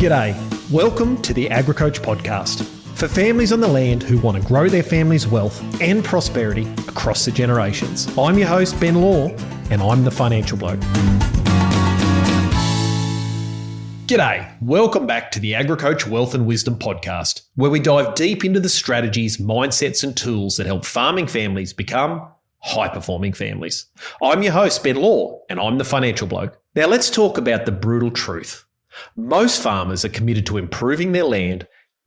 G'day. Welcome to the Agricoach Podcast for families on the land who want to grow their family's wealth and prosperity across the generations. I'm your host, Ben Law, and I'm the financial bloke. G'day. Welcome back to the Agricoach Wealth and Wisdom Podcast, where we dive deep into the strategies, mindsets, and tools that help farming families become high-performing families. I'm your host, Ben Law, and I'm the financial bloke. Now let's talk about the brutal truth. Most farmers are committed to improving their land,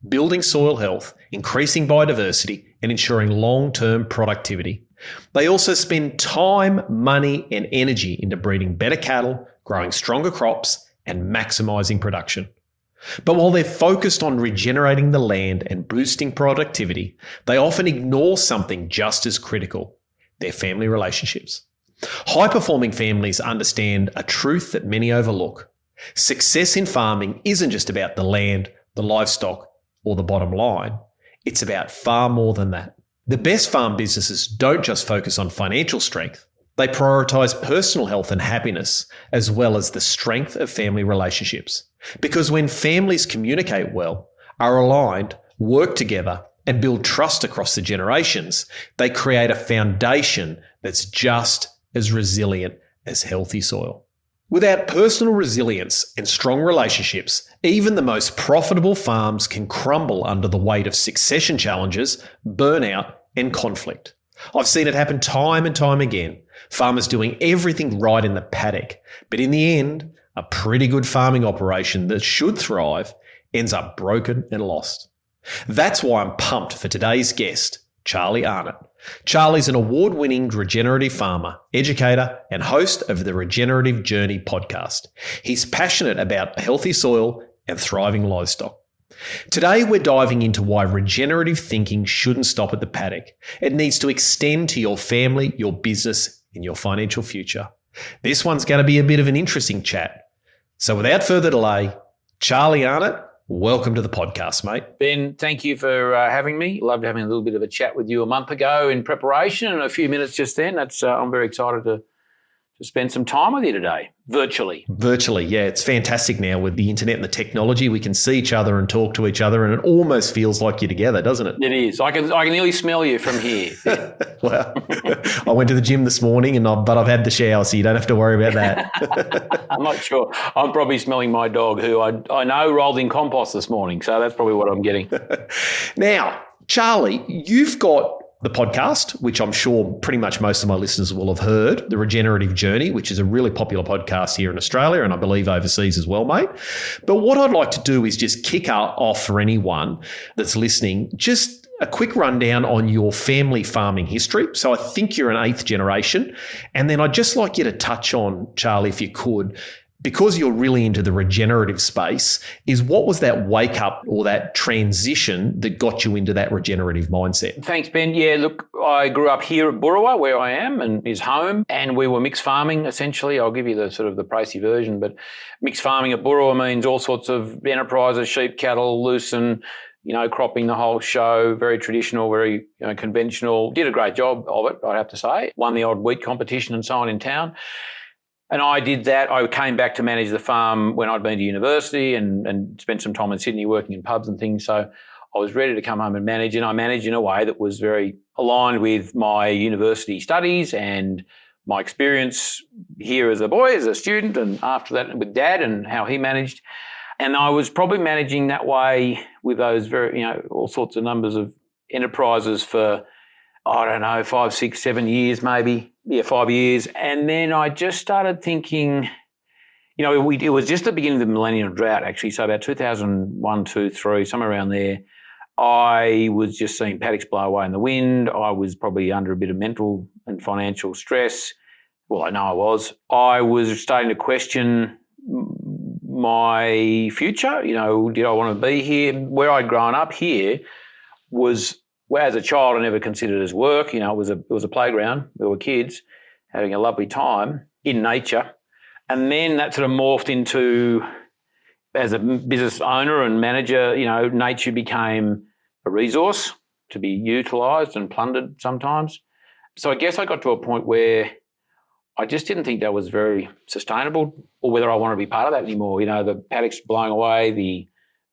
building soil health, increasing biodiversity, and ensuring long-term productivity. They also spend time, money, and energy into breeding better cattle, growing stronger crops, and maximising production. But while they're focused on regenerating the land and boosting productivity, they often ignore something just as critical: their family relationships. High-performing families understand a truth that many overlook. Success in farming isn't just about the land, the livestock, or the bottom line. It's about far more than that. The best farm businesses don't just focus on financial strength. They prioritise personal health and happiness, as well as the strength of family relationships. Because when families communicate well, are aligned, work together, and build trust across the generations, they create a foundation that's just as resilient as healthy soil. Without personal resilience and strong relationships, even the most profitable farms can crumble under the weight of succession challenges, burnout, and conflict. I've seen it happen time and time again. Farmers doing everything right in the paddock, but in the end, a pretty good farming operation that should thrive ends up broken and lost. That's why I'm pumped for today's guest, Charlie Arnott. Charlie's an award-winning regenerative farmer, educator, and host of the Regenerative Journey podcast. He's passionate about healthy soil and thriving livestock. Today, we're diving into why regenerative thinking shouldn't stop at the paddock. It needs to extend to your family, your business, and your financial future. This one's going to be a bit of an interesting chat. So without further delay, Charlie Arnott, welcome to the podcast, mate. Ben, thank you for having me. Loved having a little bit of a chat with you a month ago in preparation and a few minutes just then. I'm very excited to spend some time with you today, virtually. Virtually, yeah. It's fantastic now with the internet and the technology. We can see each other and talk to each other, and it almost feels like you're together, doesn't it? It is. I can nearly smell you from here. Well, I went to the gym this morning, but I've had the shower, so you don't have to worry about that. I'm not sure. I'm probably smelling my dog, who I know rolled in compost this morning, so that's probably what I'm getting. Now, Charlie, you've got the podcast, which I'm sure pretty much most of my listeners will have heard, The Regenerative Journey, which is a really popular podcast here in Australia and I believe overseas as well, mate. But what I'd like to do is just kick off for anyone that's listening, just a quick rundown on your family farming history. So I think you're an 8th generation. And then I'd just like you to touch on, Charlie, if you could, because you're really into the regenerative space, is what was that wake up or that transition that got you into that regenerative mindset? Thanks, Ben. Yeah, look, I grew up here at Burrawa, where I am, and is home, and we were mixed farming, essentially. I'll give you the sort of the pricey version, but mixed farming at Burrawa means all sorts of enterprises, sheep, cattle, lucerne, cropping the whole show, very traditional, very conventional. Did a great job of it, I'd have to say. Won the odd wheat competition and so on in town. And I did that. I came back to manage the farm when I'd been to university and spent some time in Sydney working in pubs and things. So I was ready to come home and manage, and I managed in a way that was very aligned with my university studies and my experience here as a boy, as a student, and after that with Dad and how he managed. And I was probably managing that way with those very, all sorts of numbers of enterprises for, 5, 6, 7 years maybe. Yeah, 5 years. And then I just started thinking, it was just the beginning of the millennium drought, actually. So about 2001, 2, 3, somewhere around there, I was just seeing paddocks blow away in the wind. I was probably under a bit of mental and financial stress. Well, I know I was. I was starting to question my future. Did I want to be here? Where I'd grown up here was, well, as a child, I never considered it as work. It was a playground. We were kids having a lovely time in nature. And then that sort of morphed into, as a business owner and manager, nature became a resource to be utilised and plundered sometimes. So I guess I got to a point where I just didn't think that was very sustainable, or whether I want to be part of that anymore. You know, the paddocks blowing away, the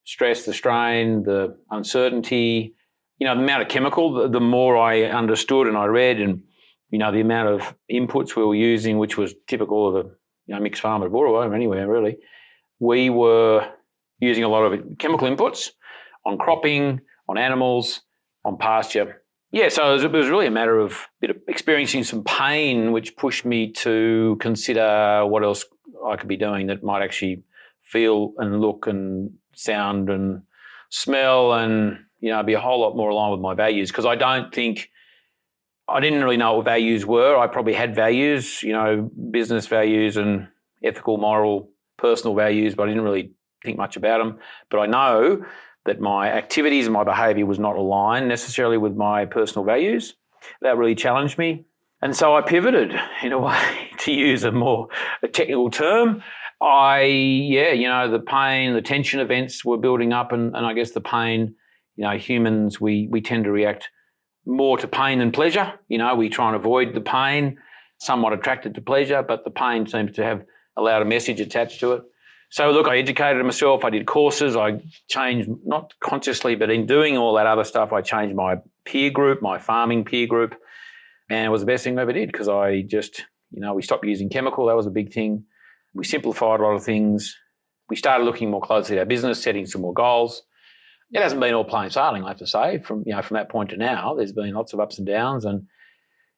stress, the strain, the uncertainty, you know, the amount of chemical, the more I understood and I read, and, you know, the amount of inputs we were using, which was typical of a, you know, mixed farm at Burrawa or anywhere really. We were using a lot of chemical inputs on cropping, on animals, on pasture. Yeah, so it was really a matter of experiencing some pain, which pushed me to consider what else I could be doing that might actually feel and look and sound and smell and, you know, be a whole lot more aligned with my values. Because I didn't really know what values were. I probably had values, you know, business values and ethical, moral, personal values, but I didn't really think much about them. But I know that my activities and my behaviour was not aligned necessarily with my personal values. That really challenged me. And so I pivoted, in a way, to use a technical term. The pain, the tension events were building up, and I guess the pain, you know, humans, we tend to react more to pain than pleasure. You know, we try and avoid the pain, somewhat attracted to pleasure, but the pain seems to have a louder message attached to it. So, look, I educated myself. I did courses. I changed, not consciously, but in doing all that other stuff, I changed my peer group, my farming peer group, and it was the best thing I ever did because I just, you know, we stopped using chemical. That was a big thing. We simplified a lot of things. We started looking more closely at our business, setting some more goals. It hasn't been all plain sailing, I have to say. From that point to now, there's been lots of ups and downs, and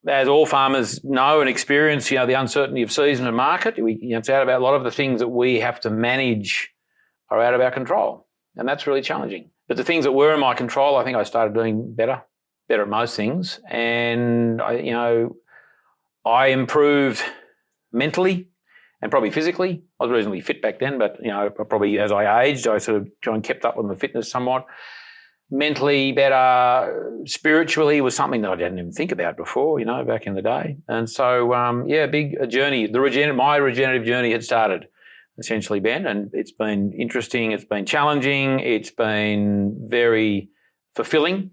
as all farmers know and experience, you know, the uncertainty of season and market, it's out about a lot of the things that we have to manage are out of our control, and that's really challenging. But the things that were in my control, I think I started doing better at most things, and I improved mentally and probably physically. I was reasonably fit back then, but, you know, probably as I aged, I sort of try and kept up with my fitness somewhat. Mentally better, spiritually was something that I didn't even think about before, you know, back in the day. And so, big journey. My regenerative journey had started essentially, Ben, and it's been interesting. It's been challenging. It's been very fulfilling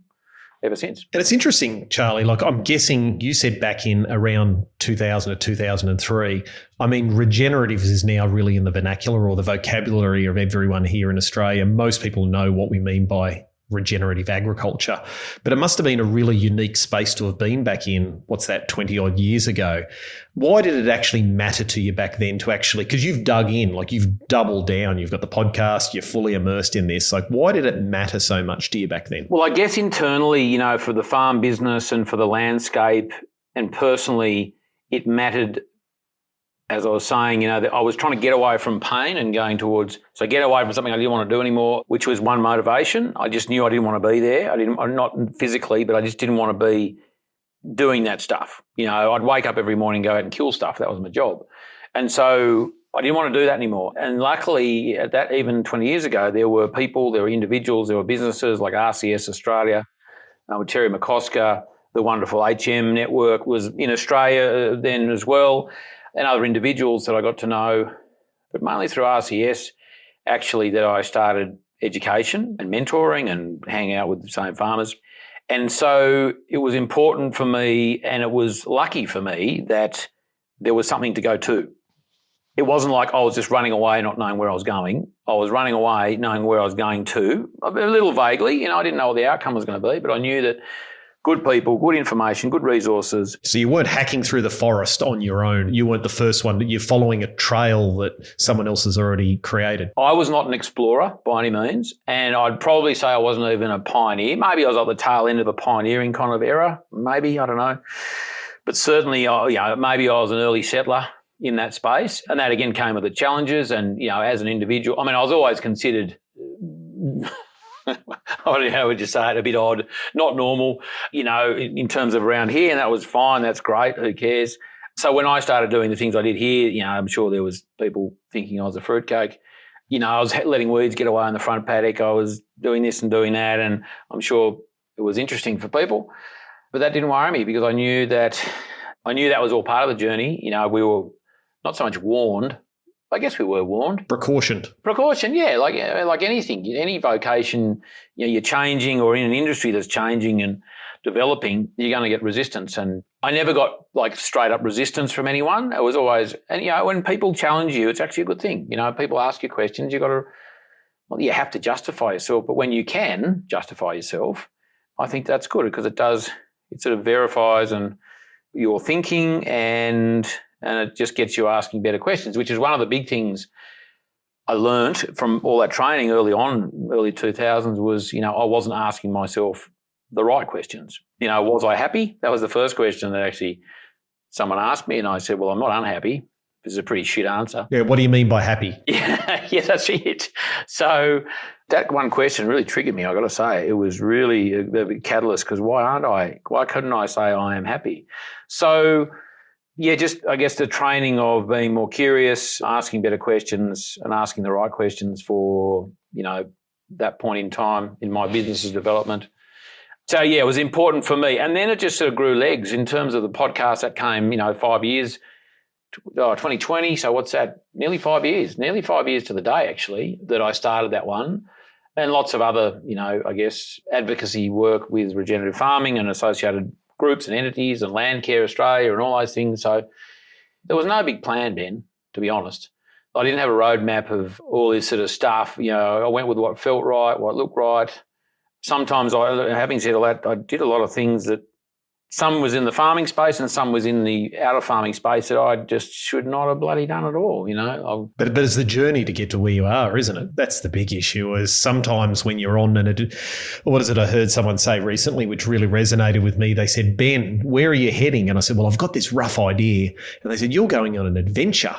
ever since. And it's interesting, Charlie, like I'm guessing you said back in around 2000 or 2003, I mean, regenerative is now really in the vernacular or the vocabulary of everyone here in Australia. Most people know what we mean by regenerative agriculture, but it must have been a really unique space to have been back in, 20 odd years ago. Why did it actually matter to you back then to actually, because you've dug in, like you've doubled down, you've got the podcast, you're fully immersed in this. Like, why did it matter so much to you back then? Well, I guess internally, you know, for the farm business and for the landscape and personally, it mattered. As I was saying, you know, I was trying to get away from pain and get away from something I didn't want to do anymore, which was one motivation. I just knew I didn't want to be there. Not physically, but I just didn't want to be doing that stuff. You know, I'd wake up every morning, go out and kill stuff. That was my job. And so I didn't want to do that anymore. And luckily, at that, even 20 years ago, there were people, there were individuals, there were businesses like RCS Australia, with Terry McCosker, the wonderful HM network was in Australia then as well, and other individuals that I got to know, but mainly through RCS, actually, that I started education and mentoring and hanging out with the same farmers. And so it was important for me, and it was lucky for me that there was something to go to. It wasn't like I was just running away not knowing where I was going. I was running away knowing where I was going to, a little vaguely. You know, I didn't know what the outcome was going to be, but I knew that good people, good information, good resources. So you weren't hacking through the forest on your own. You weren't the first one. You're following a trail that someone else has already created. I was not an explorer by any means, and I'd probably say I wasn't even a pioneer. Maybe I was at the tail end of a pioneering kind of era. Maybe, I don't know. But certainly, maybe I was an early settler in that space, and that again came with the challenges. And, you know, as an individual, I mean, I was always considered I don't know how would you say it, a bit odd, not normal, you know, in terms of around here, and that was fine, that's great, who cares? So when I started doing the things I did here, you know, I'm sure there was people thinking I was a fruitcake. You know, I was letting weeds get away in the front paddock, I was doing this and doing that, and I'm sure it was interesting for people, but that didn't worry me because I knew that was all part of the journey. You know, we were not so much warned, I guess we were warned. Precaution, yeah. Like anything, any vocation, you know, you're changing, or in an industry that's changing and developing, you're going to get resistance. And I never got like straight up resistance from anyone. It was always, and when people challenge you, it's actually a good thing. People ask you questions, you have to justify yourself. But when you can justify yourself, I think that's good because it sort of verifies your thinking and it just gets you asking better questions, which is one of the big things I learned from all that training early 2000s was, I wasn't asking myself the right questions. Was I happy? That was the first question that actually someone asked me, and I said, well, I'm not unhappy. This is a pretty shit answer. Yeah, what do you mean by happy? Yeah, that's it. So that one question really triggered me, I got to say. It was really a big catalyst because why couldn't I say I am happy? So, yeah, just I guess the training of being more curious, asking better questions and asking the right questions for, that point in time in my business's development. So, yeah, it was important for me. And then it just sort of grew legs in terms of the podcast that came, 5 years, 2020. So what's that? Nearly 5 years to the day, actually, that I started that one. And lots of other, I guess, advocacy work with regenerative farming and associated groups and entities and Landcare Australia and all those things. So there was no big plan, Ben, to be honest. I didn't have a roadmap of all this sort of stuff. I went with what felt right, what looked right. Sometimes, having said all that, I did a lot of things that some was in the farming space and some was in the out of farming space that I just should not have bloody done at all, But it's the journey to get to where you are, isn't it? That's the big issue is sometimes when you're on what is it I heard someone say recently which really resonated with me. They said, Ben, where are you heading? And I said, well, I've got this rough idea. And they said, you're going on an adventure.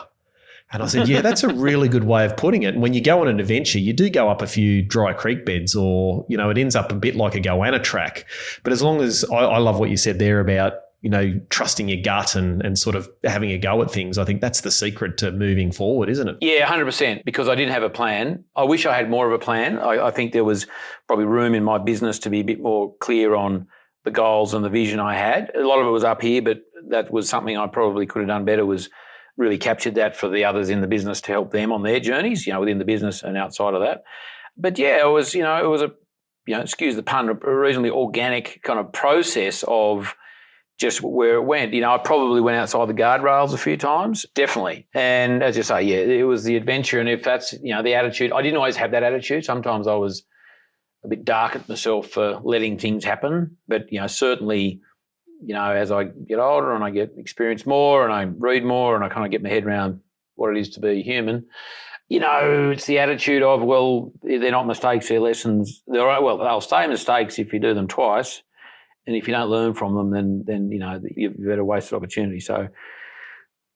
And I said, yeah, that's a really good way of putting it. And when you go on an adventure, you do go up a few dry creek beds or, it ends up a bit like a goanna track. But as long as I love what you said there about, trusting your gut and sort of having a go at things, I think that's the secret to moving forward, isn't it? Yeah, 100%, because I didn't have a plan. I wish I had more of a plan. I think there was probably room in my business to be a bit more clear on the goals and the vision I had. A lot of it was up here, but that was something I probably could have done better was really captured that for the others in the business to help them on their journeys, within the business and outside of that. But yeah, it was a, excuse the pun, a reasonably organic kind of process of just where it went. I probably went outside the guardrails a few times, definitely. And as you say, yeah, it was the adventure. And if that's, the attitude, I didn't always have that attitude. Sometimes I was a bit dark at myself for letting things happen. But, certainly, as I get older and I get experience more and I read more and I kind of get my head around what it is to be human, it's the attitude of, well, they're not mistakes, they're lessons. They'll stay mistakes if you do them twice. And if you don't learn from them, then you've had a wasted opportunity. So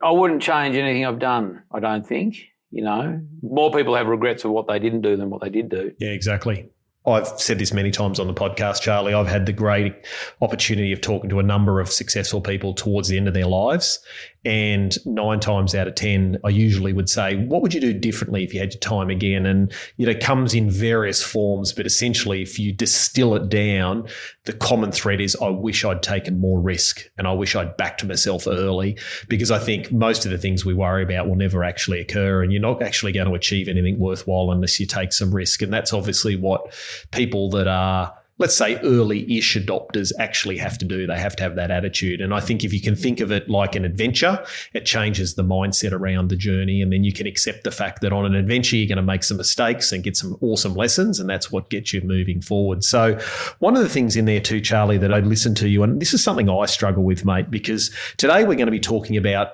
I wouldn't change anything I've done, I don't think. More people have regrets of what they didn't do than what they did do. Yeah, exactly. I've said this many times on the podcast, Charlie. I've had the great opportunity of talking to a number of successful people towards the end of their lives. And 9 times out of 10, I usually would say, what would you do differently if you had your time again? And, it comes in various forms, but essentially if you distill it down, the common thread is I wish I'd taken more risk and I wish I'd backed myself early, because I think most of the things we worry about will never actually occur and you're not actually going to achieve anything worthwhile unless you take some risk. And that's obviously what people that are, let's say, early-ish adopters actually have to do. They have to have that attitude. And I think if you can think of it like an adventure, it changes the mindset around the journey. And then you can accept the fact that on an adventure, you're going to make some mistakes and get some awesome lessons. And that's what gets you moving forward. So one of the things in there too, Charlie, that I listened to you, and this is something I struggle with, mate, because today we're going to be talking about,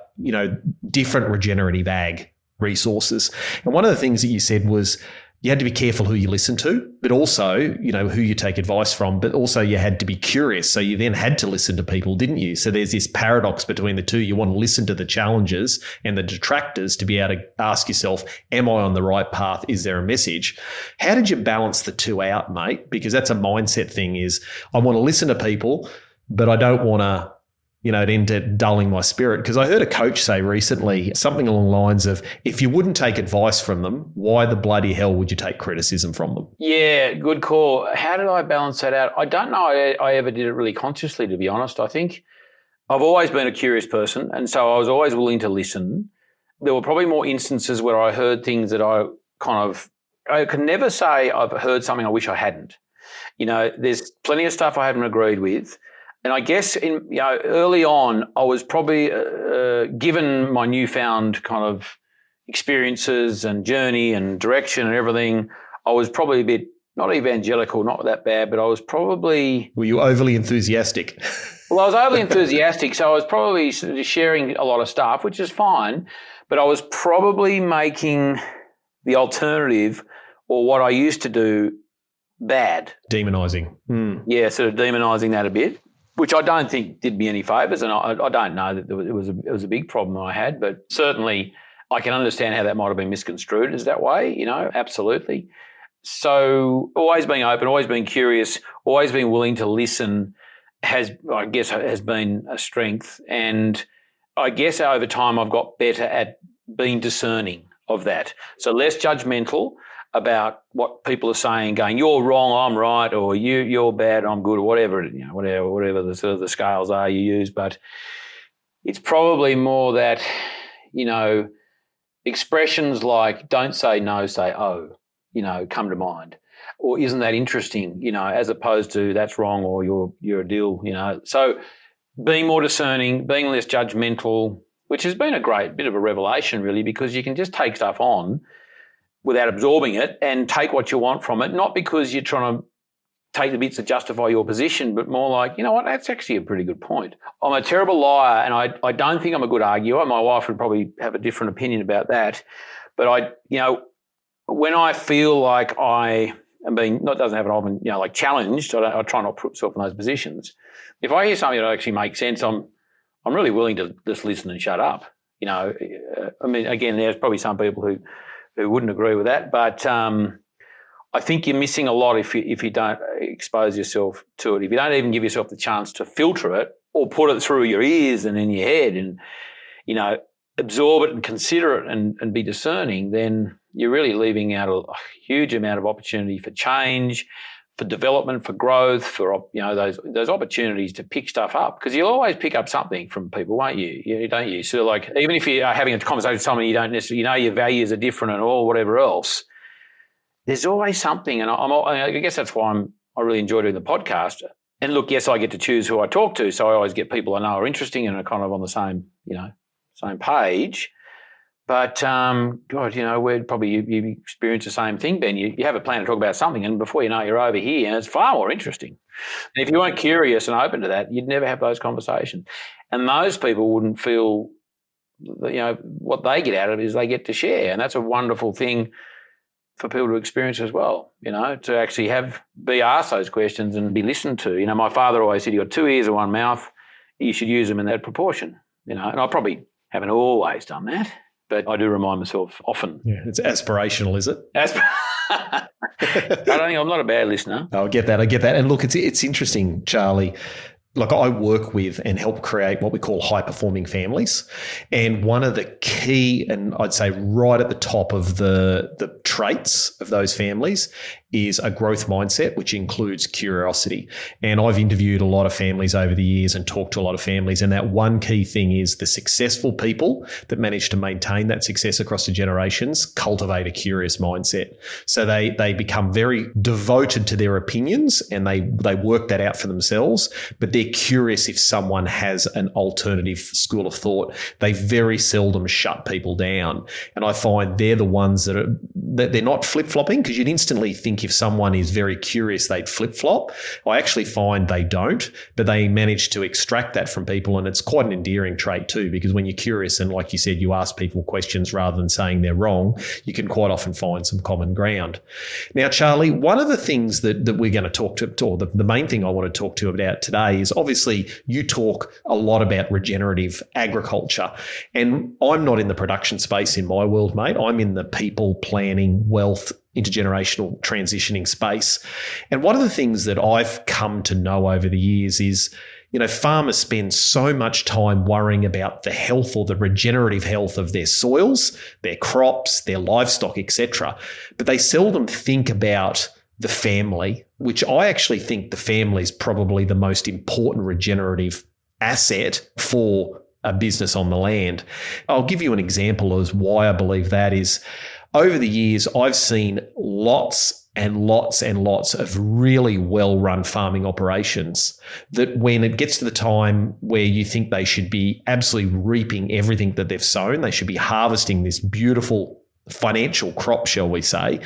different regenerative ag resources. And one of the things that you said was, you had to be careful who you listen to, but also, who you take advice from, but also you had to be curious. So you then had to listen to people, didn't you? So there's this paradox between the two. You want to listen to the challenges and the detractors to be able to ask yourself, am I on the right path? Is there a message? How did you balance the two out, mate? Because that's a mindset thing is I want to listen to people, but I don't want to, it ended dulling my spirit. Because I heard a coach say recently something along the lines of, if you wouldn't take advice from them, why the bloody hell would you take criticism from them? Yeah, good call. How did I balance that out? I don't know I ever did it really consciously, to be honest. I think I've always been a curious person, and so I was always willing to listen. There were probably more instances where I heard things that I could never say I've heard something I wish I hadn't. There's plenty of stuff I haven't agreed with. And I guess early on, I was probably given my newfound kind of experiences and journey and direction and everything, I was probably a bit, not evangelical, not that bad, but I was probably... Were you overly enthusiastic? Well, I was overly enthusiastic, so I was probably sharing a lot of stuff, which is fine, but I was probably making the alternative or what I used to do bad. Demonising. Yeah, sort of demonising that a bit, which I don't think did me any favours, and I don't know that it was a big problem I had, but certainly I can understand how that might have been misconstrued as that way, absolutely. So always being open, always being curious, always being willing to listen has been a strength. And I guess over time I've got better at being discerning of that. So less judgmental about what people are saying, going, you're wrong, I'm right, or you're bad, I'm good, or whatever the sort of the scales are you use. But it's probably more that, expressions like don't say no, say oh, come to mind. Or isn't that interesting, as opposed to that's wrong or you're a deal, So being more discerning, being less judgmental, which has been a great bit of a revelation really, because you can just take stuff on without absorbing it and take what you want from it, not because you're trying to take the bits that justify your position, but more like, you know what, that's actually a pretty good point. I'm a terrible liar and I don't think I'm a good arguer. My wife would probably have a different opinion about that. But when I feel like I am being, doesn't have an often, like challenged, I try not to put myself in those positions. If I hear something that actually makes sense, I'm really willing to just listen and shut up. Again, there's probably some people who wouldn't agree with that, but I think you're missing a lot if you don't expose yourself to it. If you don't even give yourself the chance to filter it or put it through your ears and in your head and, absorb it and consider it and be discerning, then you're really leaving out a huge amount of opportunity for change, for development, for growth, for those opportunities to pick stuff up. Because you'll always pick up something from people, won't you? Don't you? So like even if you are having a conversation with someone you don't necessarily, your values are different and all whatever else, there's always something. And I guess that's why I really enjoy doing the podcast. And look, yes, I get to choose who I talk to, so I always get people I know are interesting and are kind of on the same, same page. But, we'd probably you experience the same thing, Ben. You have a plan to talk about something and before you know it, you're over here and it's far more interesting. And if you weren't curious and open to that, you'd never have those conversations. And those people wouldn't feel, what they get out of it is they get to share. And that's a wonderful thing for people to experience as well, to actually be asked those questions and be listened to. My father always said, you got 2 ears and 1 mouth. You should use them in that proportion, and I probably haven't always done that. But I do remind myself often. Yeah, it's aspirational, is it? I don't think I'm not a bad listener. I get that. And look, it's interesting, Charlie. Like I work with and help create what we call high-performing families. And one of the key, and I'd say right at the top of the traits of those families is a growth mindset, which includes curiosity. And I've interviewed a lot of families over the years and talked to a lot of families. And that one key thing is the successful people that manage to maintain that success across the generations cultivate a curious mindset. So they become very devoted to their opinions and they work that out for themselves, but they're curious if someone has an alternative school of thought. They very seldom shut people down. And I find they're the ones that they're not flip-flopping, because you'd instantly think if someone is very curious, they'd flip-flop. I actually find they don't, but they manage to extract that from people. And it's quite an endearing trait too, because when you're curious and like you said, you ask people questions rather than saying they're wrong, you can quite often find some common ground. Now, Charlie, one of the things that we're going to talk to, or the main thing I want to talk to you about today is obviously you talk a lot about regenerative agriculture. And I'm not in the production space in my world, mate. I'm in the people, planning, wealth, intergenerational transitioning space. And one of the things that I've come to know over the years is, farmers spend so much time worrying about the health or the regenerative health of their soils, their crops, their livestock, etc. But they seldom think about the family, which I actually think the family is probably the most important regenerative asset for a business on the land. I'll give you an example as why I believe that is. Over the years, I've seen lots and lots of really well-run farming operations that when it gets to the time where you think they should be absolutely reaping everything that they've sown, they should be harvesting this beautiful financial crop, shall we say,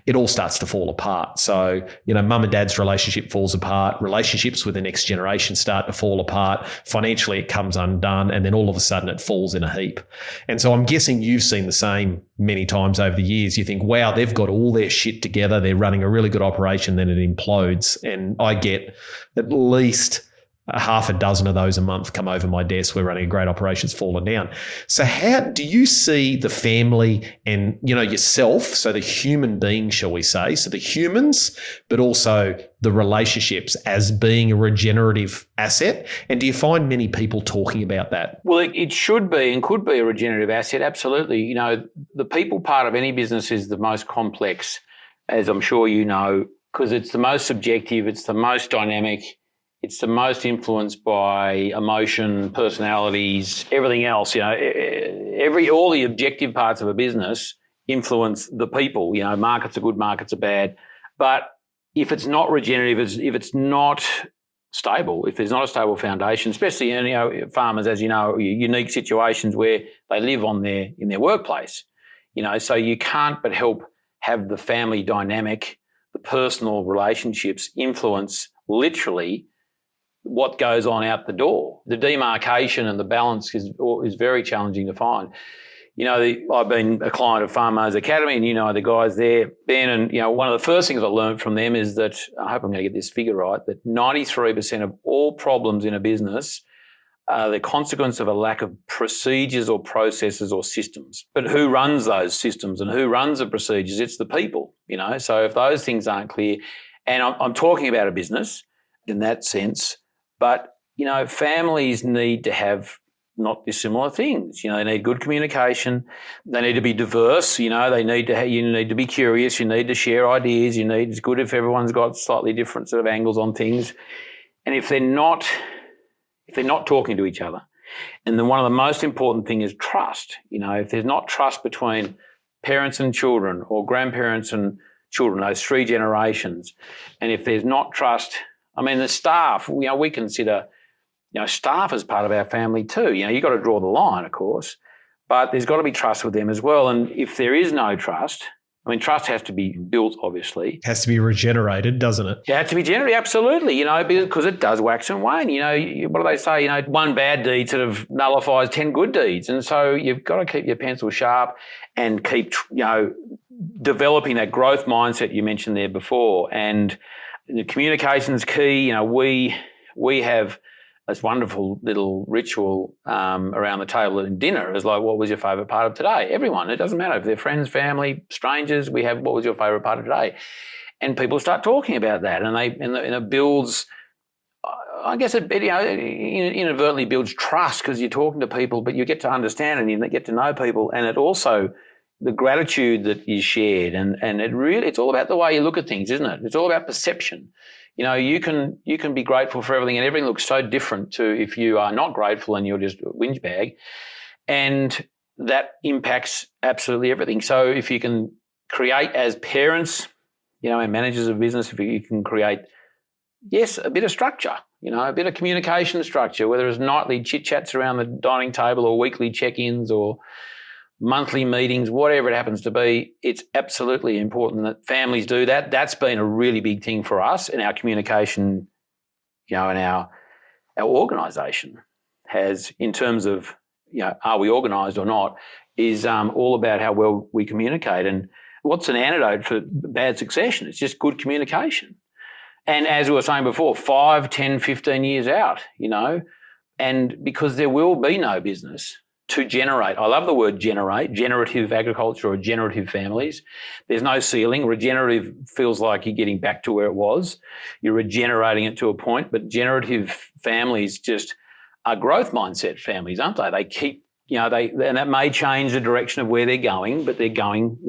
it all starts to fall apart. So, mum and dad's relationship falls apart, relationships with the next generation start to fall apart, financially it comes undone, and then all of a sudden it falls in a heap. And so I'm guessing you've seen the same many times over the years. You think, wow, they've got all their shit together, they're running a really good operation, then it implodes. And I get at least a half a dozen of those a month come over my desk. We're running a great operation's fallen down. So how do you see the family and, yourself, so the human being, shall we say, so the humans, but also the relationships as being a regenerative asset? And do you find many people talking about that? Well, it should be and could be a regenerative asset, absolutely. The people part of any business is the most complex, as I'm sure you know, because it's the most subjective, it's the most dynamic, it's the most influenced by emotion, personalities, everything else. All the objective parts of a business influence the people. Markets are good, markets are bad. But if it's not regenerative, if it's not stable, if there's not a stable foundation, especially farmers, as you know, unique situations where they live in their workplace. So you can't but help have the family dynamic, the personal relationships influence literally what goes on out the door. The demarcation and the balance is very challenging to find. I've been a client of Farmers Academy, and the guys there, Ben, and one of the first things I learned from them is that, I hope I'm going to get this figure right, that 93% of all problems in a business are the consequence of a lack of procedures or processes or systems. But who runs those systems and who runs the procedures? It's the people, So if those things aren't clear, and I'm talking about a business in that sense, but, families need to have not dissimilar things. They need good communication. They need to be diverse. You need to be curious. You need to share ideas. It's good if everyone's got slightly different sort of angles on things. And if they're not talking to each other, and then one of the most important things is trust. If there's not trust between parents and children or grandparents and children, those three generations, and if there's not trust, the staff, we consider, staff as part of our family too. You've got to draw the line, of course, but there's got to be trust with them as well. And if there is no trust, trust has to be built, obviously. It has to be regenerated, doesn't it? It has to be generated, absolutely, because it does wax and wane. What do they say? One bad deed sort of nullifies 10 good deeds. And so you've got to keep your pencil sharp and keep, developing that growth mindset you mentioned there before. And the communication's key. We have this wonderful little ritual around the table at dinner. It's like, what was your favourite part of today? Everyone, it doesn't matter if they're friends, family, strangers. We have, what was your favourite part of today? And people start talking about that, and it builds. I guess it inadvertently builds trust because you're talking to people, but you get to understand and you get to know people, and it also the gratitude that is shared, and it's all about the way you look at things, isn't it? It's all about perception. You can be grateful for everything, and everything looks so different to if you are not grateful and you're just a whinge bag, and that impacts absolutely everything. So if you can create as parents, and managers of business, if you can create, yes, a bit of structure, a bit of communication structure, whether it's nightly chit chats around the dining table or weekly check-ins or monthly meetings, whatever it happens to be, it's absolutely important that families do that. That's been a really big thing for us in our communication, and our organisation has, in terms of, are we organised or not, is all about how well we communicate. And what's an antidote for bad succession? It's just good communication. And as we were saying before, 5, 10, 15 years out, and because there will be no business to generate. I love the word generate, generative agriculture or generative families. There's no ceiling. Regenerative feels like you're getting back to where it was. You're regenerating it to a point, but generative families just are growth mindset families, aren't they? They keep, and that may change the direction of where they're going, but they're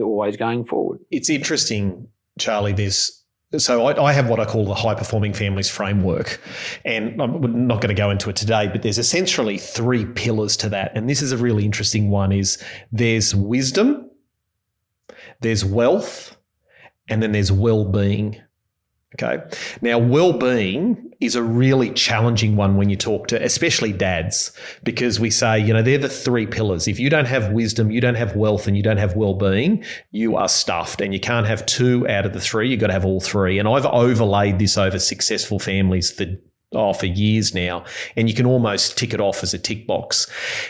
always going forward. It's interesting, Charlie, So I have what I call the high-performing families framework, and I'm not going to go into it today, but there's essentially 3 pillars to that, and this is a really interesting one, is there's wisdom, there's wealth, and then there's well-being. Okay. Now, well-being is a really challenging one when you talk to, especially dads, because we say, they're the three pillars. If you don't have wisdom, you don't have wealth, and you don't have well-being, you are stuffed, and you can't have two out of the three. You've got to have all three. And I've overlaid this over successful families for years now, and you can almost tick it off as a tick box.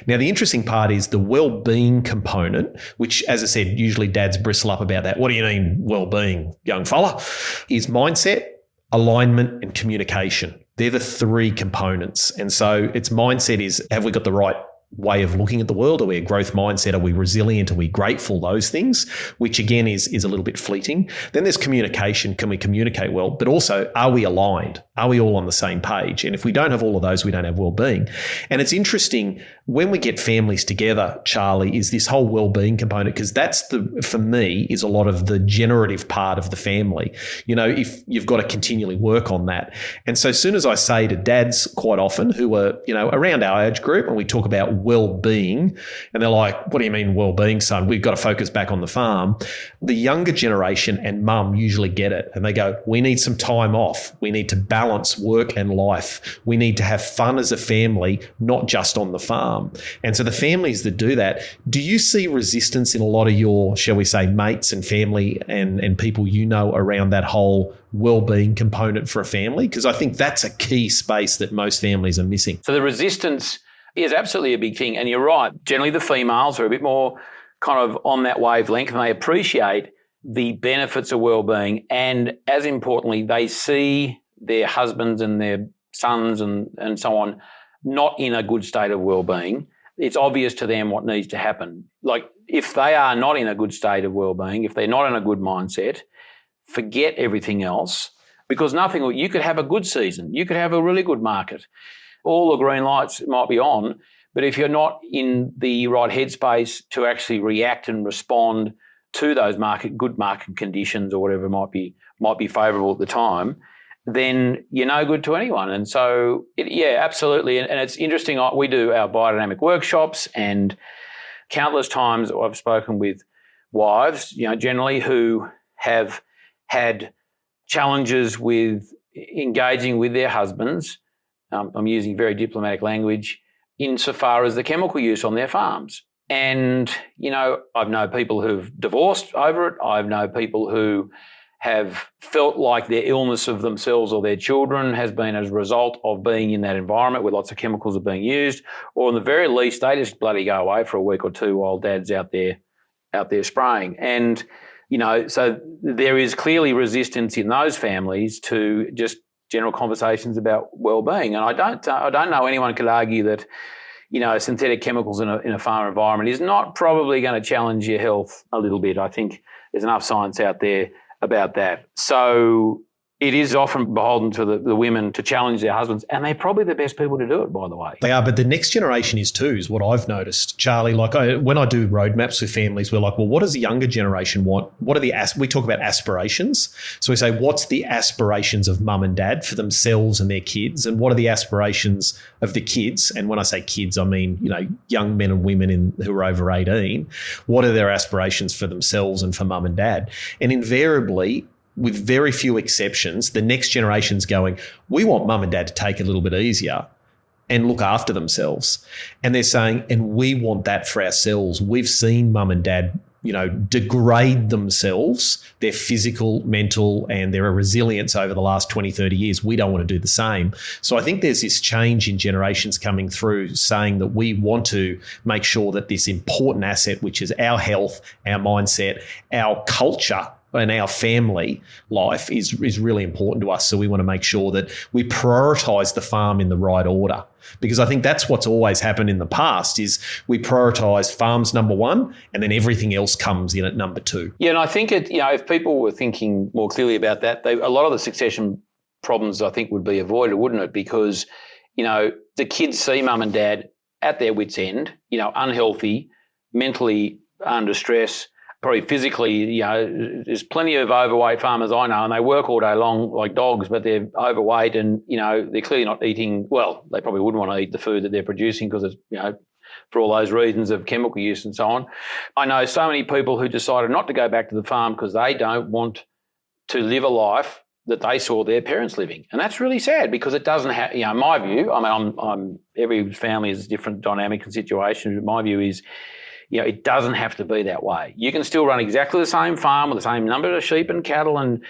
Now, the interesting part is the well-being component, which, as I said, usually dads bristle up about that. What do you mean well-being, young fella? Is mindset, alignment, and communication. They're the three components. And so its mindset is, have we got the right way of looking at the world? Are we a growth mindset? Are we resilient? Are we grateful? Those things, which again is a little bit fleeting. Then there's communication. Can we communicate well? But also, are we aligned? Are we all on the same page? And if we don't have all of those, we don't have well-being. And it's interesting when we get families together, Charlie, is this whole well-being component, because that's for me, is a lot of the generative part of the family. If you've got to continually work on that. And so as soon as I say to dads quite often who are, around our age group, and we talk about well-being, and they're like, what do you mean well-being, son? We've got to focus back on the farm. The younger generation and mum usually get it, and they go, we need some time off. We need to balance work and life. We need to have fun as a family, not just on the farm. And so the families that do that, do you see resistance in a lot of your, shall we say, mates and family and people around that whole well-being component for a family? Because I think that's a key space that most families are missing. So the resistance is absolutely a big thing. And you're right. Generally, the females are a bit more kind of on that wavelength, and they appreciate the benefits of well-being. And as importantly, they see their husbands and their sons and so on not in a good state of well-being. It's obvious to them what needs to happen. Like, if they are not in a good state of well-being, if they're not in a good mindset, forget everything else, because you could have a good season. You could have a really good market. All the green lights might be on, but if you're not in the right headspace to actually react and respond to those good market conditions or whatever might be favourable at the time, then you're no good to anyone. And so, absolutely. And it's interesting. We do our biodynamic workshops, and countless times I've spoken with wives, generally who have had challenges with engaging with their husbands. I'm using very diplomatic language insofar as the chemical use on their farms. And, I've known people who've divorced over it. I've known people who have felt like their illness of themselves or their children has been as a result of being in that environment where lots of chemicals are being used, or in the very least, they just bloody go away for a week or two while dad's out there spraying. And, so there is clearly resistance in those families to just general conversations about well-being. And I don't know anyone could argue that, synthetic chemicals in a farm environment is not probably going to challenge your health a little bit. I think there's enough science out there about that. So it is often beholden to the women to challenge their husbands, and they're probably the best people to do it, by the way. They are, but the next generation is too, is what I've noticed, Charlie. Like when I do roadmaps with families, we're like, well, what does the younger generation want? What are we talk about aspirations. So we say, what's the aspirations of mum and dad for themselves and their kids? And what are the aspirations of the kids? And when I say kids, I mean, young men and women who are over 18. What are their aspirations for themselves and for mum and dad? And invariably, with very few exceptions, the next generation's going, we want mum and dad to take it a little bit easier and look after themselves. And they're saying, and we want that for ourselves. We've seen mum and dad, degrade themselves, their physical, mental, and their resilience over the last 20, 30 years. We don't want to do the same. So I think there's this change in generations coming through saying that we want to make sure that this important asset, which is our health, our mindset, our culture, and our family life is really important to us. So we want to make sure that we prioritise the farm in the right order, because I think that's what's always happened in the past is we prioritise farms number one and then everything else comes in at number two. Yeah, and I think if people were thinking more clearly about that, a lot of the succession problems I think would be avoided, wouldn't it? Because, the kids see mum and dad at their wits' end, unhealthy, mentally under stress, probably physically, there's plenty of overweight farmers I know, and they work all day long like dogs, but they're overweight and, they're clearly not eating, well, they probably wouldn't want to eat the food that they're producing because it's, for all those reasons of chemical use and so on. I know so many people who decided not to go back to the farm because they don't want to live a life that they saw their parents living. And that's really sad because it doesn't have, in my view, I'm every family is a different dynamic and situation, but my view is, it doesn't have to be that way. You can still run exactly the same farm with the same number of sheep and cattle and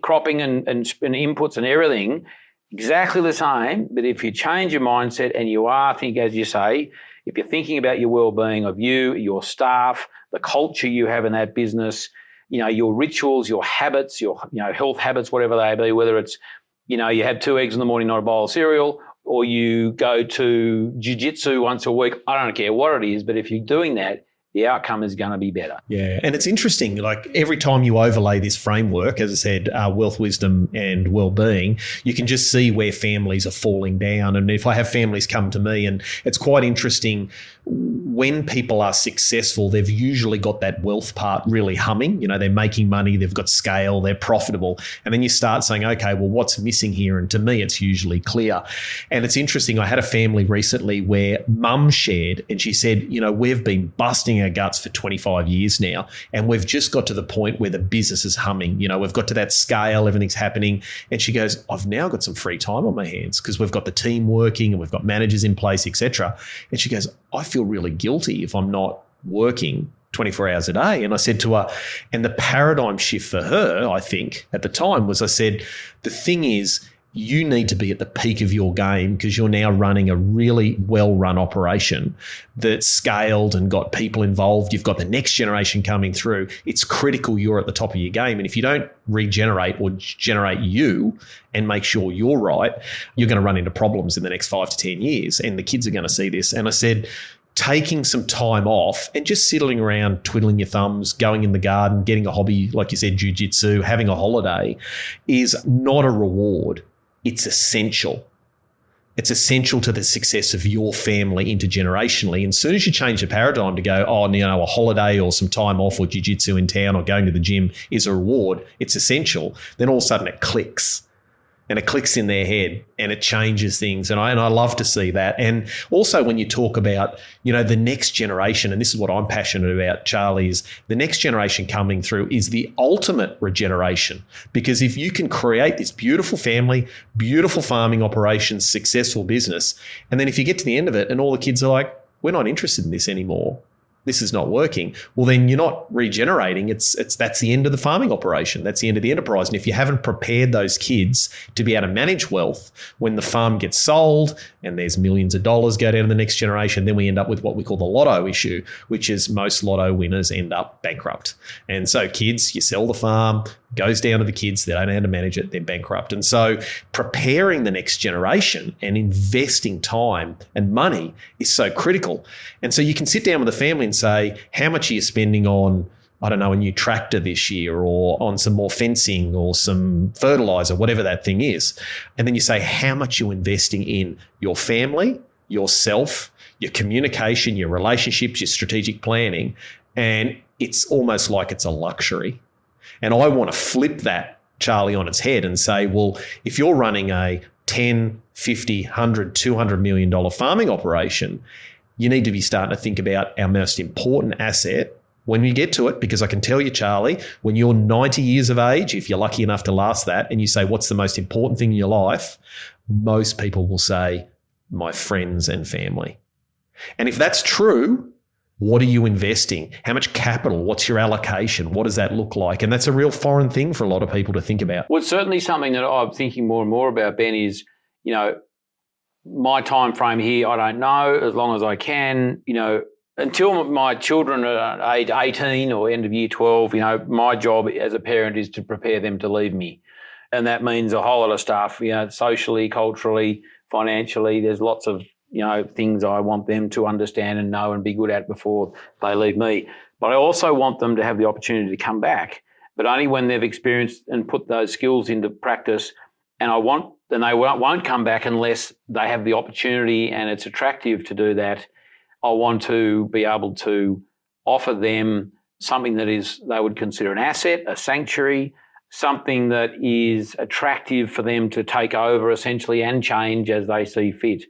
cropping and inputs and everything, exactly the same. But if you change your mindset and you as you say, if you're thinking about your well-being of you, your staff, the culture you have in that business, your rituals, your habits, your health habits, whatever they be, whether it's, you have 2 eggs in the morning, not a bowl of cereal, or you go to jiu-jitsu once a week. I don't care what it is, but if you're doing that, the outcome is going to be better. Yeah. And it's interesting, like every time you overlay this framework, as I said, wealth, wisdom and well-being, you can just see where families are falling down. And if I have families come to me, and it's quite interesting, when people are successful, they've usually got that wealth part really humming. They're making money, they've got scale, they're profitable. And then you start saying, okay, well, what's missing here? And to me, it's usually clear. And it's interesting. I had a family recently where mum shared, and she said, we've been busting our guts for 25 years now, and we've just got to the point where the business is humming. We've got to that scale, everything's happening. And she goes, I've now got some free time on my hands because we've got the team working and we've got managers in place, etc. And she goes, I feel really guilty if I'm not working 24 hours a day. And I said to her, and the paradigm shift for her, I think at the time was, I said, the thing is, you need to be at the peak of your game because you're now running a really well-run operation that's scaled and got people involved. You've got the next generation coming through. It's critical you're at the top of your game. And if you don't regenerate or generate you and make sure you're right, you're going to run into problems in the next 5 to 10 years. And the kids are going to see this. And I said, taking some time off and just sitting around, twiddling your thumbs, going in the garden, getting a hobby, like you said, jiu-jitsu, having a holiday is not a reward. It's essential. It's essential to the success of your family intergenerationally. And as soon as you change the paradigm to go, a holiday or some time off or jiu-jitsu in town or going to the gym is a reward, it's essential, then all of a sudden it clicks. And it clicks in their head and it changes things. And I love to see that. And also when you talk about, the next generation, and this is what I'm passionate about, Charlie, is the next generation coming through is the ultimate regeneration. Because if you can create this beautiful family, beautiful farming operations, successful business, and then if you get to the end of it and all the kids are like, we're not interested in this anymore, this is not working, well, then you're not regenerating. That's the end of the farming operation. That's the end of the enterprise. And if you haven't prepared those kids to be able to manage wealth, when the farm gets sold and there's millions of dollars go down to the next generation, then we end up with what we call the lotto issue, which is most lotto winners end up bankrupt. And so kids, you sell the farm, goes down to the kids, they don't know how to manage it, they're bankrupt. And so preparing the next generation and investing time and money is so critical. And so you can sit down with the family and say, how much are you spending on, a new tractor this year or on some more fencing or some fertilizer, whatever that thing is. And then you say, how much you're investing in your family, yourself, your communication, your relationships, your strategic planning. And it's almost like it's a luxury. And I want to flip that, Charlie, on its head and say, well, if you're running a 10, 50, 100, $200 million farming operation, you need to be starting to think about our most important asset when we get to it, because I can tell you, Charlie, when you're 90 years of age, if you're lucky enough to last that, and you say, what's the most important thing in your life? Most people will say, my friends and family. And if that's true, what are you investing? How much capital? What's your allocation? What does that look like? And that's a real foreign thing for a lot of people to think about. Well, it's certainly something that I'm thinking more and more about, Ben, is, my time frame here, I don't know, as long as I can, until my children are age 18 or end of year 12, my job as a parent is to prepare them to leave me. And that means a whole lot of stuff, socially, culturally, financially. There's lots of, things I want them to understand and know and be good at before they leave me. But I also want them to have the opportunity to come back, but only when they've experienced and put those skills into practice. And they won't come back unless they have the opportunity and it's attractive to do that. I want to be able to offer them something that they would consider an asset, a sanctuary, something that is attractive for them to take over essentially and change as they see fit.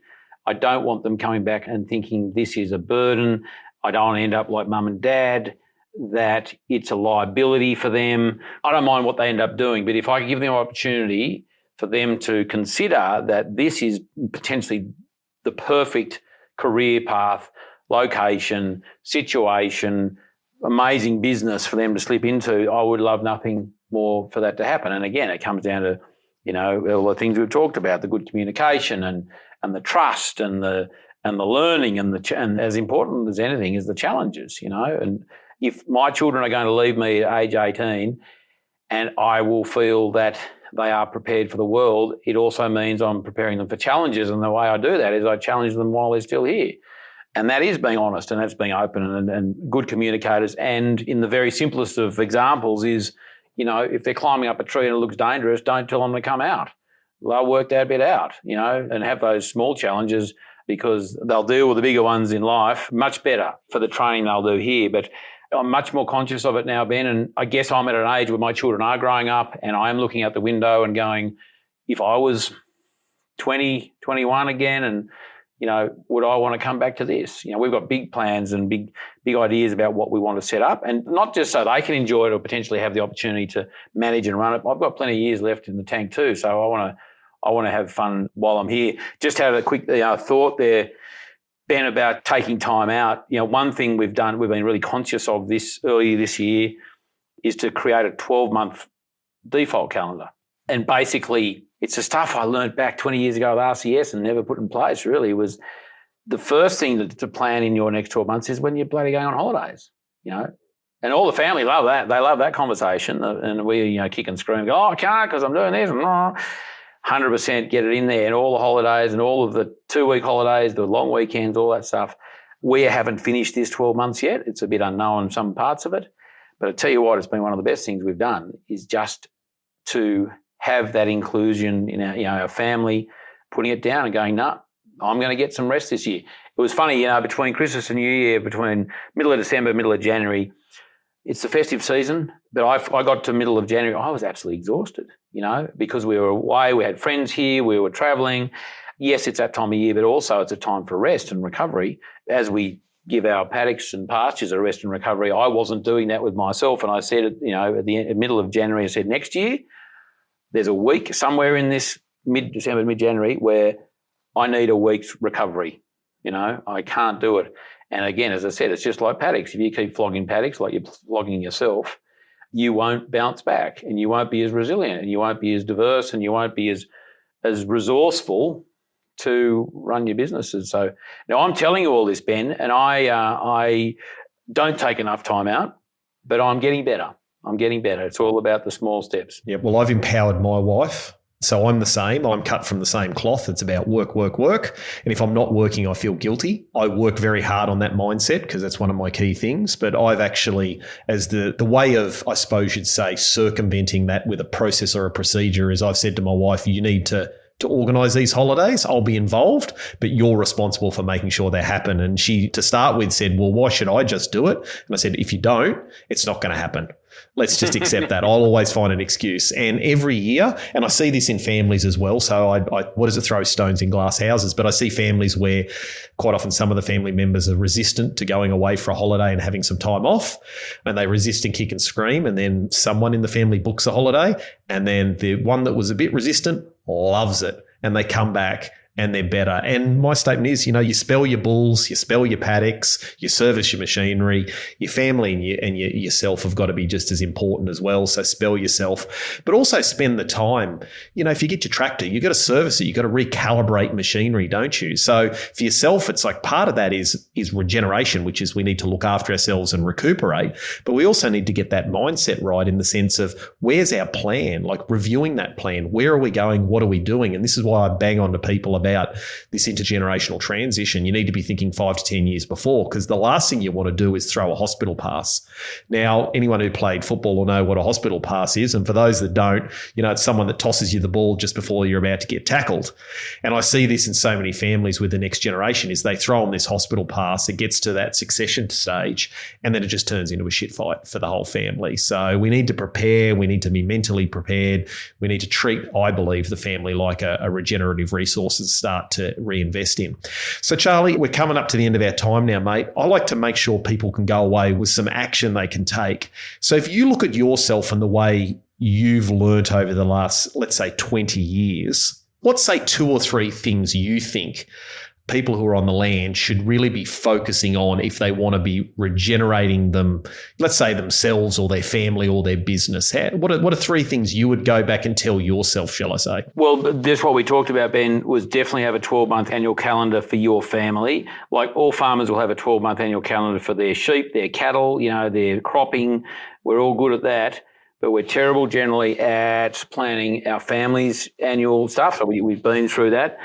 I don't want them coming back and thinking this is a burden. I don't want to end up like mum and dad. that it's a liability for them. I don't mind what they end up doing, but if I give them an opportunity for them to consider that this is potentially the perfect career path, location, situation, amazing business for them to slip into, I would love nothing more for that to happen. And again, it comes down to, all the things we've talked about, the good communication and the trust and the learning and as important as anything is the challenges, and if my children are going to leave me at age 18 and I will feel that they are prepared for the world, it also means I'm preparing them for challenges. And the way I do that is I challenge them while they're still here. And that is being honest and that's being open and good communicators. And in the very simplest of examples is, if they're climbing up a tree and it looks dangerous, don't tell them to come out. They'll work that bit out, and have those small challenges because they'll deal with the bigger ones in life much better for the training they'll do here. But I'm much more conscious of it now, Ben, and I guess I'm at an age where my children are growing up and I am looking out the window and going, if I was 20, 21 again and, would I want to come back to this? We've got big plans and big ideas about what we want to set up, and not just so they can enjoy it or potentially have the opportunity to manage and run it. I've got plenty of years left in the tank too, so I want to have fun while I'm here. Just had a quick thought there, Ben, about taking time out. One thing we've been really conscious of earlier this year is to create a 12-month default calendar. And basically, it's the stuff I learned back 20 years ago at RCS and never put in place, really. Was the first thing to plan in your next 12 months is when you're bloody going on holidays, And all the family love that. They love that conversation. And we, kick and scream, go, I can't because I'm doing this. 100% get it in there, and all the holidays and all of the 2-week holidays, the long weekends, all that stuff. We haven't finished this 12 months yet. It's a bit unknown, some parts of it. But I tell you what, it's been one of the best things we've done is just to have that inclusion in our family, putting it down and going, no, I'm going to get some rest this year. It was funny, between Christmas and New Year, between middle of December, middle of January, it's the festive season, but I got to middle of January, I was absolutely exhausted, because we were away, we had friends here, we were travelling. Yes, it's that time of year, but also it's a time for rest and recovery. As we give our paddocks and pastures a rest and recovery, I wasn't doing that with myself. And I said, at the middle of January, I said, next year, there's a week somewhere in this mid-December, mid-January where I need a week's recovery. I can't do it. And again, as I said, it's just like paddocks. If you keep flogging paddocks like you're flogging yourself, you won't bounce back and you won't be as resilient and you won't be as diverse and you won't be as resourceful to run your businesses. So now I'm telling you all this, Ben, and I don't take enough time out, but I'm getting better. It's all about the small steps. Yeah, well, I've empowered my wife. So I'm the same. I'm cut from the same cloth. It's about work, work, work. And if I'm not working, I feel guilty. I work very hard on that mindset because that's one of my key things. But I've actually, as the way of, I suppose you'd say, circumventing that with a process or a procedure is I've said to my wife, you need to organise these holidays. I'll be involved, but you're responsible for making sure they happen. And she, to start with, said, well, why should I just do it? And I said, if you don't, it's not going to happen. Let's just accept that. I'll always find an excuse. And every year, and I see this in families as well. So I what does it, throw stones in glass houses? But I see families where quite often some of the family members are resistant to going away for a holiday and having some time off, and they resist and kick and scream. And then someone in the family books a holiday, and then the one that was a bit resistant loves it, and they come back and they're better. And my statement is, you spell your bulls, you spell your paddocks, you service your machinery, your family and yourself have got to be just as important as well. So spell yourself, but also spend the time. If you get your tractor, you've got to service it. You've got to recalibrate machinery, don't you? So for yourself, it's like part of that is regeneration, which is we need to look after ourselves and recuperate. But we also need to get that mindset right in the sense of where's our plan, like reviewing that plan. Where are we going? What are we doing? And this is why I bang on to people about this intergenerational transition. You need to be thinking 5 to 10 years before, because the last thing you want to do is throw a hospital pass. Now, anyone who played football will know what a hospital pass is. And for those that don't, it's someone that tosses you the ball just before you're about to get tackled. And I see this in so many families with the next generation is they throw them this hospital pass. It gets to that succession stage and then it just turns into a shit fight for the whole family. So we need to prepare. We need to be mentally prepared. We need to treat, I believe, the family like a regenerative resource. start to reinvest in. So, Charlie, we're coming up to the end of our time now, mate. I like to make sure people can go away with some action they can take. So if you look at yourself and the way you've learnt over the last, let's say, 20 years, what's, say, 2 or 3 things you think people who are on the land should really be focusing on if they want to be regenerating them, let's say themselves or their family or their business? What are 3 things you would go back and tell yourself, shall I say? Well, that's what we talked about, Ben, was definitely have a 12-month annual calendar for your family. Like all farmers will have a 12-month annual calendar for their sheep, their cattle, their cropping. We're all good at that. But we're terrible generally at planning our family's annual stuff. So we've been through that.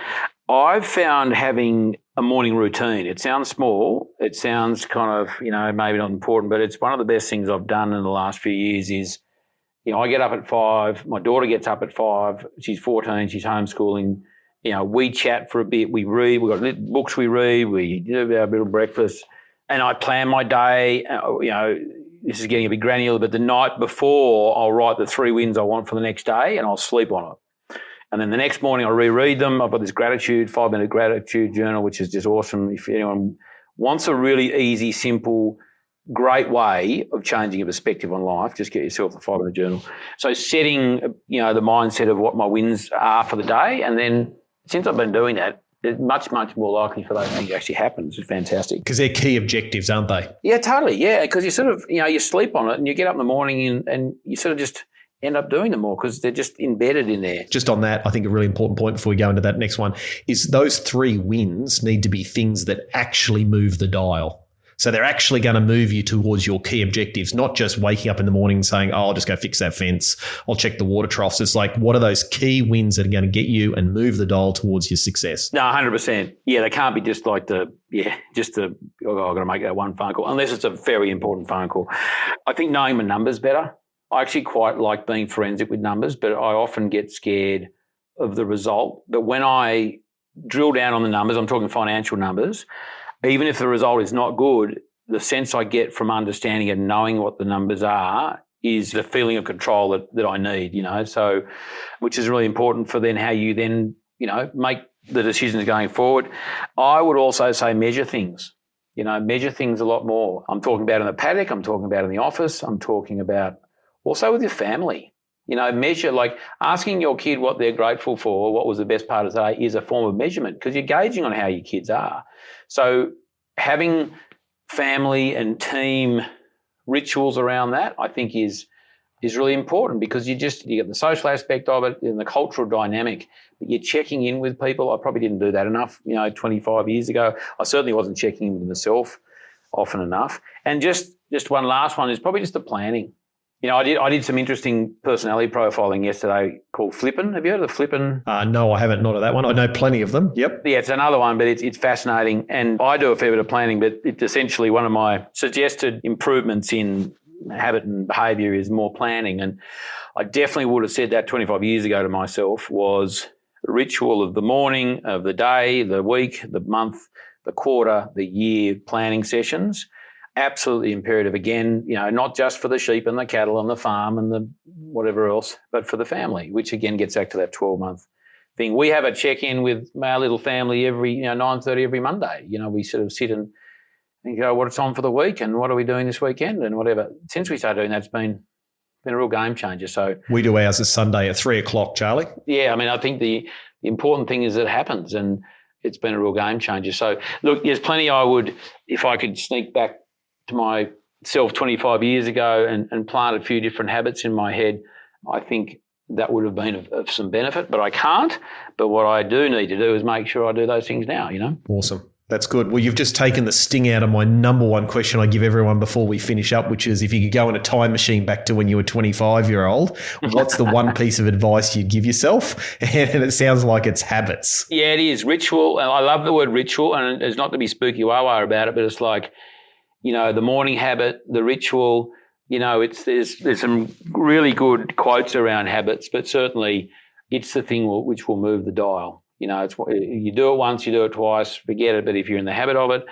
I've found having a morning routine. It sounds small. It sounds kind of, maybe not important, but it's one of the best things I've done in the last few years is, I get up at 5. My daughter gets up at 5. She's 14. She's homeschooling. We chat for a bit. We read. We've got books we read. We do our little breakfast. And I plan my day. This is getting a bit granular, but the night before I'll write the 3 wins I want for the next day and I'll sleep on it. And then the next morning I reread them. I've got this 5-minute gratitude journal, which is just awesome. If anyone wants a really easy, simple, great way of changing a perspective on life, just get yourself a 5-minute journal. So setting, the mindset of what my wins are for the day. And then since I've been doing that, it's much, much more likely for those things to actually happen. It's fantastic. Because they're key objectives, aren't they? Yeah, totally. Yeah, because you sort of, you sleep on it and you get up in the morning and you sort of just end up doing them more because they're just embedded in there. Just on that, I think a really important point before we go into that next one is those 3 wins need to be things that actually move the dial. So they're actually going to move you towards your key objectives, not just waking up in the morning and saying, I'll just go fix that fence. I'll check the water troughs. It's like, what are those key wins that are going to get you and move the dial towards your success? No, 100%. Yeah, they can't be just like I've got to make that one phone call, unless it's a very important phone call. I think knowing my numbers better. I actually quite like being forensic with numbers, but I often get scared of the result. But when I drill down on the numbers, I'm talking financial numbers, even if the result is not good, the sense I get from understanding and knowing what the numbers are is the feeling of control that I need, so which is really important for then how you then, make the decisions going forward. I would also say measure things, measure things a lot more. I'm talking about in the paddock, I'm talking about in the office, I'm talking about also with your family. Measure, like asking your kid what they're grateful for, what was the best part of the day, is a form of measurement because you're gauging on how your kids are. So having family and team rituals around that, I think is really important because you get the social aspect of it and the cultural dynamic, but you're checking in with people. I probably didn't do that enough, 25 years ago. I certainly wasn't checking in with myself often enough. And just one last one is probably just the planning. I did some interesting personality profiling yesterday called Flippin'. Have you heard of the Flippin'? No, I haven't. Not of that one. I know plenty of them. Yep. Yeah, it's another one, but it's fascinating. And I do a fair bit of planning, but it's essentially one of my suggested improvements in habit and behaviour is more planning. And I definitely would have said that 25 years ago to myself was the ritual of the morning, of the day, the week, the month, the quarter, the year planning sessions. Absolutely imperative again, not just for the sheep and the cattle and the farm and the whatever else, but for the family, which again gets back to that 12-month thing. We have a check-in with our little family every, 9:30 every Monday. We sort of sit and go, what's on for the week and what are we doing this weekend and whatever. Since we started doing that, it's been a real game changer. So we do ours this Sunday at 3:00, Charlie. Yeah, I think the important thing is that it happens and it's been a real game changer. So look, there's plenty I would, if I could sneak back to myself 25 years ago and plant a few different habits in my head, I think that would have been of some benefit, but I can't. But what I do need to do is make sure I do those things now, Awesome. That's good. Well, you've just taken the sting out of my number one question I give everyone before we finish up, which is if you could go in a time machine back to when you were 25-year-old, what's the one piece of advice you'd give yourself? And it sounds like it's habits. Yeah, it is. Ritual. And I love the word ritual, and it's not to be spooky wah-wah about it, but it's like, the morning habit, the ritual, there's some really good quotes around habits, but certainly it's the thing which will move the dial. You do it once, you do it twice, forget it. But if you're in the habit of it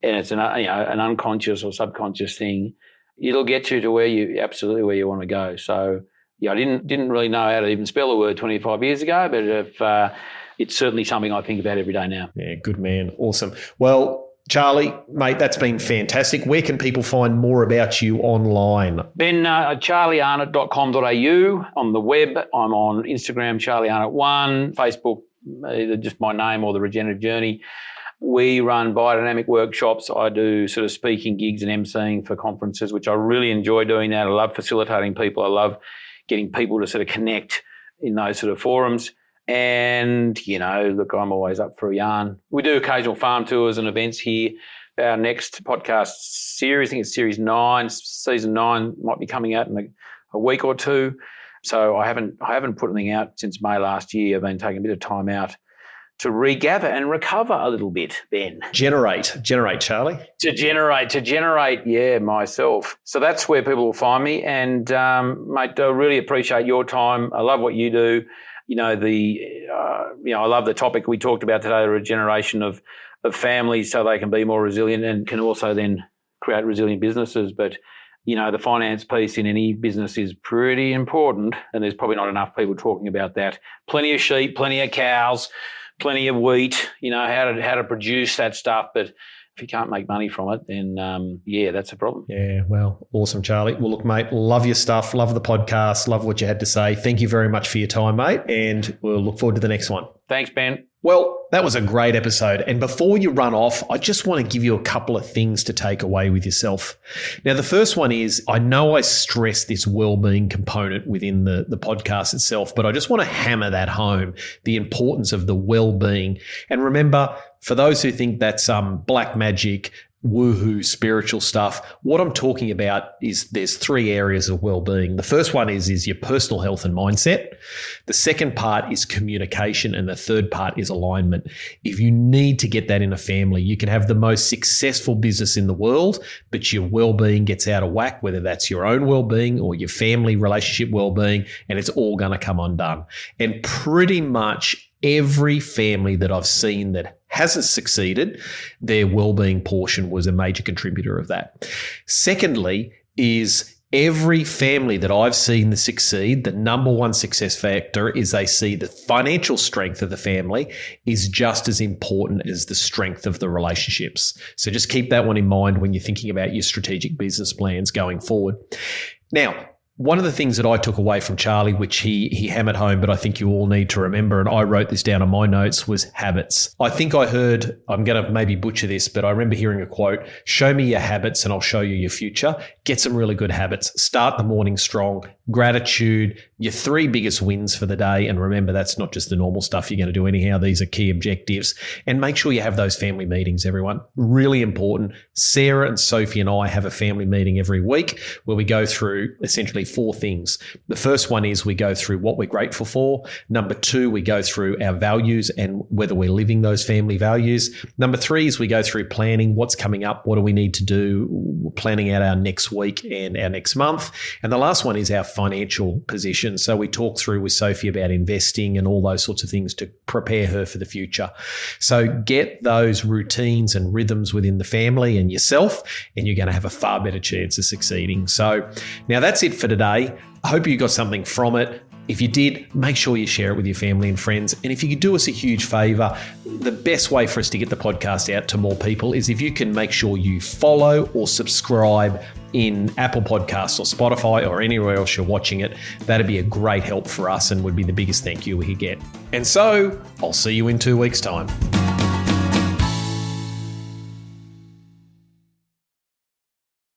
and it's an unconscious or subconscious thing, it'll get you to where you want to go. So, I didn't really know how to even spell the word 25 years ago, but it's certainly something I think about every day now. Yeah, good man. Awesome. Well, Charlie, mate, that's been fantastic. Where can people find more about you online? Ben, charliearnott.com.au on the web. I'm on Instagram, charliearnott1, Facebook, either just my name or the Regenerative Journey. We run biodynamic workshops. I do sort of speaking gigs and emceeing for conferences, which I really enjoy doing that. I love facilitating people. I love getting people to sort of connect in those sort of forums. And, look, I'm always up for a yarn. We do occasional farm tours and events here. Our next podcast series, I think it's series 9, season 9 might be coming out in a week or two. So I haven't put anything out since May last year. I've been taking a bit of time out to regather and recover a little bit, Ben. Generate, Charlie. To generate, yeah, myself. So that's where people will find me. And, mate, I really appreciate your time. I love what you do. I love the topic we talked about today, the regeneration of families so they can be more resilient and can also then create resilient businesses. But, the finance piece in any business is pretty important, and there's probably not enough people talking about that. Plenty of sheep, plenty of cows, plenty of wheat, how to produce that stuff. But if you can't make money from it, then, that's a problem. Yeah, well, awesome, Charlie. Well, look, mate, love your stuff, love the podcast, love what you had to say. Thank you very much for your time, mate, and we'll look forward to the next one. Thanks, Ben. Well, that was a great episode. And before you run off, I just want to give you a couple of things to take away with yourself. Now, the first one is, I know I stress this well-being component within the podcast itself, but I just want to hammer that home, the importance of the well-being. And remember, for those who think that's black magic, woohoo spiritual stuff, what I'm talking about is there's 3 areas of well-being. The first one is your personal health and mindset. The second part is communication, and the third part is alignment. If you need to get that in a family, you can have the most successful business in the world, but your well-being gets out of whack, whether that's your own well-being or your family relationship well-being, and it's all going to come undone. And pretty much every family that I've seen that hasn't succeeded, their well-being portion was a major contributor of that. Secondly, is every family that I've seen that succeed, the number one success factor is they see the financial strength of the family is just as important as the strength of the relationships. So just keep that one in mind when you're thinking about your strategic business plans going forward. Now, one of the things that I took away from Charlie, which he hammered home, but I think you all need to remember, and I wrote this down on my notes, was habits. I think I heard, I'm going to maybe butcher this, but I remember hearing a quote, show me your habits and I'll show you your future. Get some really good habits. Start the morning strong. Gratitude, your 3 biggest wins for the day. And remember, that's not just the normal stuff you're going to do anyhow. These are key objectives. And make sure you have those family meetings, everyone. Really important. Sarah and Sophie and I have a family meeting every week where we go through essentially 4 things. The first one is we go through what we're grateful for. Number 2, we go through our values and whether we're living those family values. Number 3 is we go through planning, what's coming up, what do we need to do, planning out our next week and our next month. And the last one is our financial position. So we talk through with Sophie about investing and all those sorts of things to prepare her for the future. So get those routines and rhythms within the family and yourself, and you're going to have a far better chance of succeeding. So now that's it for today. I hope you got something from it. If you did, make sure you share it with your family and friends. And if you could do us a huge favor, the best way for us to get the podcast out to more people is if you can make sure you follow or subscribe in Apple Podcasts or Spotify or anywhere else you're watching it. That'd be a great help for us and would be the biggest thank you we could get. And so I'll see you in 2 weeks' time.